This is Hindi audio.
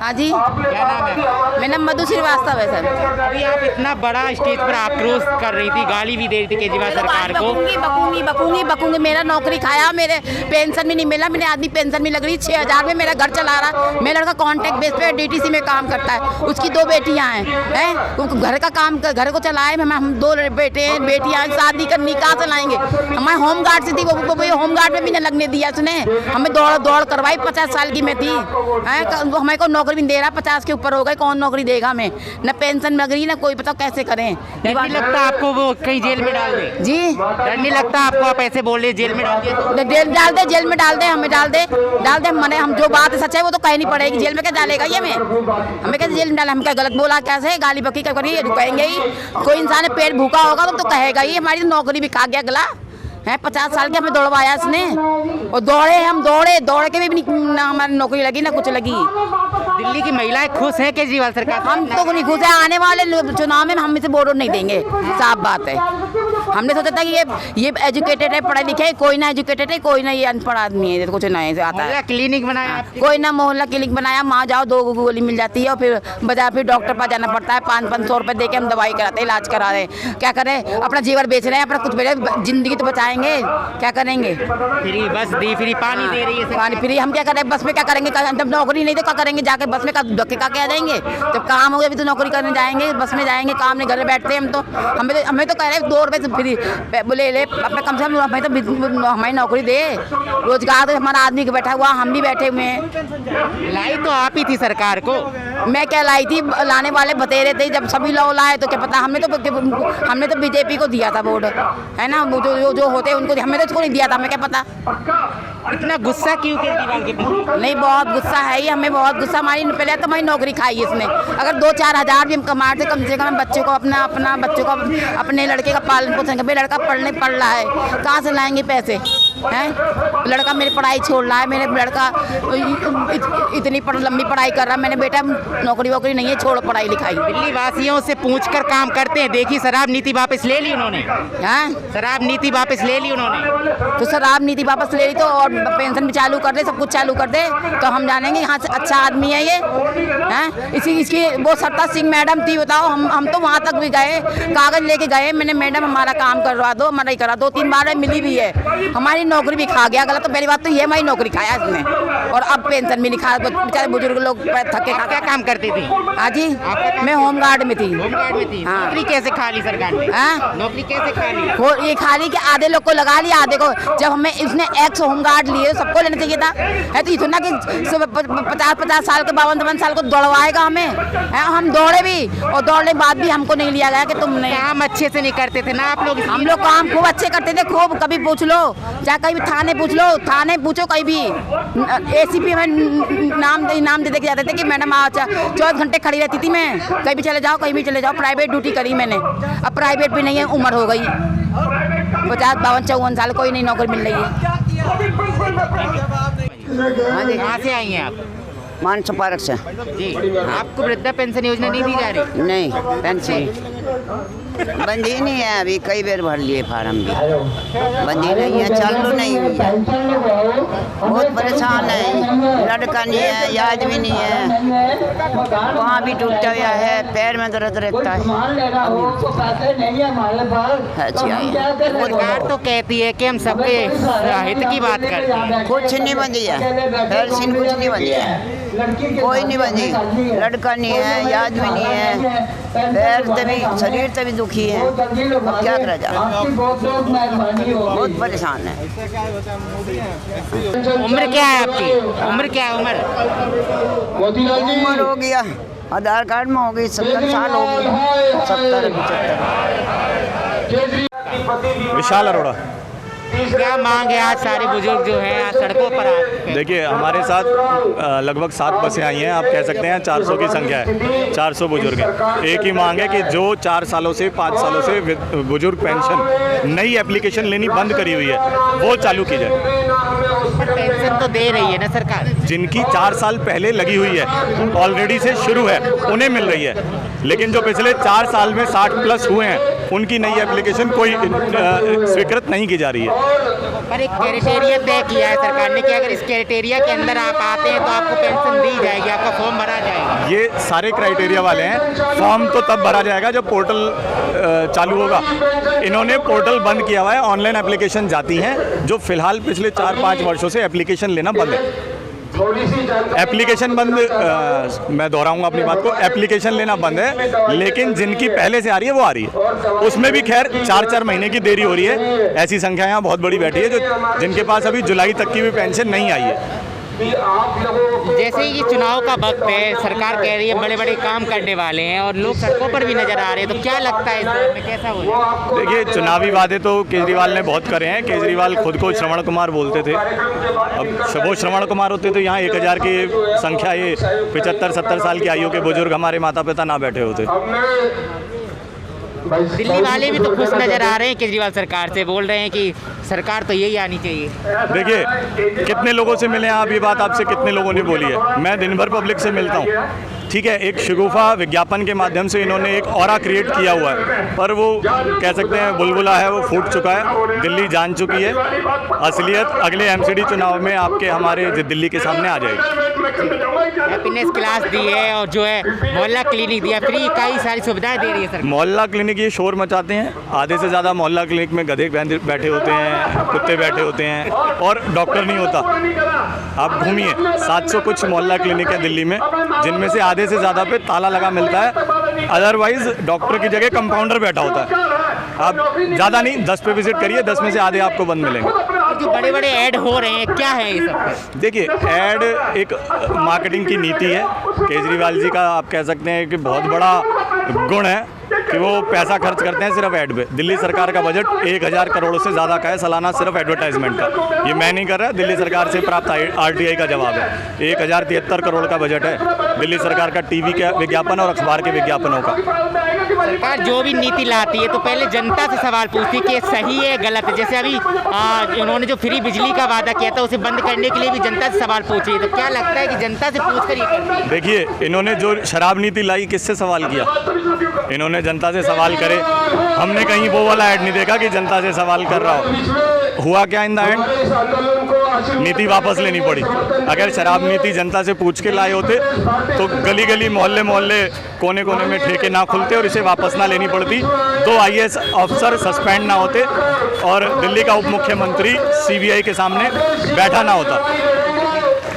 हाँ जी, क्या नाम है? मेरा नाम मधु श्रीवास्तव है सर। अभी आप इतना बड़ा स्टेज पर आक्रोश कर रही थी, गाली भी दे रही थी केजरीवाल सरकार को। बकूंगी। मेरा नौकरी खाया, मेरे पेंशन भी नहीं मिला, मेरे आदमी पेंशन भी लग रही, 6,000 में मेरा घर चला रहा। मेरा लड़का कॉन्ट्रैक्ट बेस पे DTC में काम करता है, उसकी 2 बेटियां हैं, घर का काम घर को चलाए। हम 2 बेटियां, शादी करनी कहाँ से लाएंगे? हमारे होम गार्ड से थी, वो होम गार्ड में भी न लगने दिया उसने, हमें दौड़ करवाई। 50 साल की मैं थी, हमें को नौकरी भी नहीं दे रहा, 50 के ऊपर हो गए, कौन नौकरी देगा हमें? न पेंशन लग रही, ना कोई, बताओ कैसे करें? डर नहीं लगता आपको वो कहीं जेल में डाल दे? जी, डर नहीं लगता आपको? आप ऐसे बोल रहे जेल में डाल दिया तो? जेल में डाल दे, हमें डाल दे मने, हम जो बात है सच है वो तो कहनी पड़ेगी। जेल में क्या डालेगा ये? हमें कैसे जेल में डाले? हम क्या गलत बोला? कैसे गाली बकी क्या करिए? कहेंगे ही, कोई इंसान पेट भूखा होगा तो कहेगा ही हमारी नौकरी भी खा गया गला है। 50 साल के हमें दौड़वाया इसने, और हम दौड़े के भी ना हमारी नौकरी लगी ना कुछ लगी। दिल्ली की महिलाएं खुश हैं केजरीवाल सरकार? हम तो नहीं खुश है, आने वाले चुनाव में हम इसे वोट नहीं देंगे, साफ बात है। हमने सोचा था कि ये एजुकेटेड है, पढ़े लिखे है, कोई ना एजुकेटेड है, कोई ना ये अनपढ़ आदमी है, कुछ नहीं से आता है। क्लिनिक बनाया, कोई ना मोहल्ला क्लिनिक बनाया, वहाँ जाओ 2 गोली मिल जाती है, और फिर बाजार फिर डॉक्टर पास जाना पड़ता है। 500-500 रुपये दे के हम दवाई कराते हैं, इलाज करा रहे हैं। क्या करें? अपना जीवन बेच रहे हैं, अपना कुछ बेच, जिंदगी तो बचाएंगे, क्या करेंगे? फ्री बस दी, फ्री पानी दे रही है, पानी फ्री। हम क्या करें? बस में क्या करेंगे? जब नौकरी नहीं तो क्या करेंगे? जाके बस में धक्के खा के आ जाएंगे? जब काम हो गया भी तो नौकरी करने जाएंगे, बस में जाएंगे, काम नहीं, घर में बैठते हैं हम तो। हमें तो कह रहे हैं 2 रुपये से फ्री बोले ले अपने, कम से कम हमें तो हमारी नौकरी दे, रोजगार तो हमारा आदमी बैठा हुआ, हम भी बैठे हुए हैं। लाई तो आप ही थी सरकार को। मैं क्या लाई थी? लाने वाले बतेरे थे, जब सभी लोग लाए तो क्या पता। हमने तो BJP को दिया था वोट, है ना? जो होते हैं उनको, हमें तो इसको नहीं दिया था, हमें क्या पता। इतना गुस्सा क्यों केजरीवाल के प्रति? नहीं, बहुत गुस्सा है ही, हमें बहुत गुस्सा। हमारी पहले तो हमारी नौकरी खाई इसने। अगर 2-4 हज़ार भी हम कमाते, कम से कम बच्चों को अपना बच्चों को, अपने लड़के का पालन पोषण कर। लड़का पढ़ रहा है, कहाँ से लाएंगे पैसे? हैं, लड़का मेरी पढ़ाई छोड़ रहा है, मेरे लड़का इतनी लंबी पढ़ाई कर रहा है, मैंने बेटा नौकरी वोकरी नहीं है, छोड़ो पढ़ाई लिखाई। दिल्ली वासियों से पूछकर काम करते हैं। देखिए शराब नीति वापस ले ली उन्होंने। हाँ, शराब नीति वापस ले ली उन्होंने। तो शराब नीति वापस ले ली तो, और पेंशन भी चालू कर दे, सब कुछ चालू कर दे, तो हम जानेंगे यहाँ से अच्छा आदमी है ये। हैं, इसकी वो सत्ता सिंह मैडम थी, बताओ। हम तो वहाँ तक भी गए, कागज लेके गए, मैंने मैडम हमारा काम करवा दो, हमारा ही करा। 2-3 बार मिली भी है, हमारी नौकरी भी खा गया। गलत तो पहली बात तो ये, हमारी नौकरी खाया इसने, और अब पेंशन भी नहीं खा। बेचारे बुजुर्ग लोग थके खा। क्या काम करती थी? हाँ जी, मैं होम गार्ड में थी। होम गार्ड में थी? हाँ। नौकरी कैसे खा ली सरकार ने? हाँ, नौकरी कैसे खा ली? ये खा ली कि आधे लोग को लगा लिया, आधे को। जब हमें इसने एक्स होम गार्ड लिए, सबको लेना चाहिए था। है तो इतना कि 50-50 साल के, 52-52 साल को दौड़वाएगा हमें? हम दौड़े भी, और दौड़ने के बाद भी हमको नहीं लिया गया कि तुम नहीं। काम अच्छे से नहीं करते थे ना आप लोग? हम लोग काम खूब अच्छे करते थे, खूब। कभी पूछ लो, चाहे कहीं भी थाने पूछ लो, थाने पूछो कहीं भी। ACP हमें नाम दे के जाते थे कि मैडम 24 घंटे खड़ी रहती थी मैं, कहीं भी चले जाओ, कहीं भी चले जाओ। प्राइवेट ड्यूटी करी मैंने, अब प्राइवेट भी नहीं है, उम्र हो गई 50-52-54 साल, कोई नहीं नौकरी मिल रही है। कहाँ से आई हैं आप? मानस पार्क से। जी, आपको वृद्धा पेंशन योजना नहीं दी जा रही? नहीं, पेंशन बंदी नहीं है, अभी कई बार भर लिए फार्म भी, बंदी नहीं है, चालू नहीं हुई है। बहुत परेशान है, लड़का नहीं है, याद भी नहीं है, वहाँ भी टूटा हुआ है, पैर में दर्द रहता है। सरकार तो कहती है कि हम सबके हित की बात करते हैं। कुछ नहीं बंदी है, पेंशन कुछ नहीं बंदी है, कोई नहीं बंदी। लड़का नहीं है, याद भी नहीं है, पैर तभी, शरीर तभी दुखी है, अब क्या करा जाए, बहुत परेशान है। उम्र क्या है आपकी? उम्र क्या है? उम्र हो गया, आधार कार्ड में हो गई 70 साल हो गई, 70-75। विशाल अरोड़ा। क्या मांग है? आज सारे बुजुर्ग जो हैं आज सड़कों पर आते हैं। देखिए हमारे साथ लगभग 7 बसें आई हैं, आप कह सकते हैं 400 की संख्या है, 400 बुजुर्ग हैं। एक ही मांग है कि जो 4 सालों से 5 सालों से बुजुर्ग पेंशन नई एप्लीकेशन लेनी बंद करी हुई है वो चालू की जाए। पर पेंशन तो दे रही है ना सरकार? जिनकी 4 साल पहले लगी हुई है, ऑलरेडी से शुरू है, उन्हें मिल रही है, लेकिन जो पिछले 4 साल में 60 प्लस हुए हैं उनकी नई एप्लीकेशन कोई स्वीकृत नहीं की जा रही है। पर एक क्राइटेरिया तय किया है सरकार ने कि अगर इस क्राइटेरिया के अंदर आप आते हैं तो आपको पेंशन दी जाएगी, आपका फॉर्म भरा जाएगा। ये सारे क्राइटेरिया वाले हैं। फॉर्म तो तब भरा जाएगा जब पोर्टल चालू होगा। इन्होंने पोर्टल बंद किया हुआ है, ऑनलाइन एप्लीकेशन जाती हैं, जो फिलहाल पिछले 4-5 वर्षों से एप्लीकेशन लेना बंद है। एप्लीकेशन बंद, मैं दोहराऊंगा अपनी बात को, एप्लीकेशन लेना बंद है, लेकिन जिनकी पहले से आ रही है वो आ रही है। उसमें भी खैर 4-4 महीने की देरी हो रही है। ऐसी संख्या यहाँ बहुत बड़ी बैठी है जो जिनके पास अभी जुलाई तक की भी पेंशन नहीं आई है। जैसे ही ये चुनाव का वक्त है, सरकार कह रही है बड़े बड़े काम करने वाले हैं और लोग सड़कों पर भी नजर आ रहे हैं, तो क्या लगता है इस दौर में कैसा होगा? देखिए, चुनावी वादे तो केजरीवाल ने बहुत करे हैं। केजरीवाल खुद को श्रवण कुमार बोलते थे। अब वो श्रवण कुमार होते तो यहाँ 1000 की संख्या, ये 75-70 साल की आयु के बुजुर्ग हमारे माता पिता ना बैठे होते। दिल्ली वाले भी तो खुश नजर आ रहे हैं केजरीवाल सरकार से, बोल रहे हैं कि सरकार तो यही आनी चाहिए। देखिए, कितने लोगों से मिले हैं आप, ये बात आपसे कितने लोगों ने बोली है? मैं दिन भर पब्लिक से मिलता हूँ, ठीक है। एक शगुफा विज्ञापन के माध्यम से इन्होंने एक ऑरा क्रिएट किया हुआ है, पर वो कह सकते हैं बुलबुला है, वो फूट चुका है। दिल्ली जान चुकी है। असलियत अगले एमसीडी चुनाव में आपके हमारे दिल्ली के सामने आ जाएगी। हैप्पीनेस क्लास दी है और जो है मोहल्ला क्लिनिक दिया, फ्री कई सारी सुविधाएं दे रही है सरकार। मोहल्ला क्लिनिक ये शोर मचाते हैं। आधे से ज़्यादा मोहल्ला क्लिनिक में गधे बैठे होते हैं, कुत्ते बैठे होते हैं और डॉक्टर नहीं होता। आप घूमिए, 700 कुछ मोहल्ला क्लिनिक है दिल्ली में, जिनमें से आधे से ज़्यादा पे ताला लगा मिलता है। अदरवाइज डॉक्टर की जगह कंपाउंडर बैठा होता है। आप ज़्यादा नहीं, 10 पे विजिट करिए, 10 में से आधे आपको बंद मिलेंगे। जो बड़े बड़े ऐड हो रहे हैं, क्या है ये सब? देखिए, ऐड एक मार्केटिंग की नीति है केजरीवाल जी का। आप कह सकते हैं कि बहुत बड़ा गुण है कि वो पैसा खर्च करते हैं सिर्फ ऐड पे। दिल्ली सरकार का बजट 1000 करोड़ से ज़्यादा का है सालाना, सिर्फ एडवर्टाइजमेंट का। ये मैं नहीं कर रहा, दिल्ली सरकार से प्राप्त RTI का जवाब है। 1073 करोड़ का बजट है दिल्ली सरकार का, टीवी का विज्ञापन और अखबार के विज्ञापनों का। सरकार जो भी नीति लाती है तो पहले जनता से सवाल पूछती है कि सही है गलत है। जैसे अभी उन्होंने जो फ्री बिजली का वादा किया था, उसे बंद करने के लिए भी जनता से सवाल पूछी, तो क्या लगता है कि जनता से पूछकर ये करती है? देखिए, इन्होंने जो शराब नीति लाई, किससे सवाल किया? इन्होंने जनता से सवाल करे। हमने कहीं वो वाला ऐड नहीं देखा कि जनता से सवाल कर रहा हो। हुआ क्या इन द एंड? नीति वापस लेनी पड़ी। अगर शराब नीति जनता से पूछ के लाए होते तो गली गली मोहल्ले मोहल्ले कोने कोने में ठेके ना खुलते और इसे वापस ना लेनी पड़ती, तो IAS अफसर सस्पेंड ना होते और दिल्ली का उप मुख्यमंत्री CBI के सामने बैठा ना होता।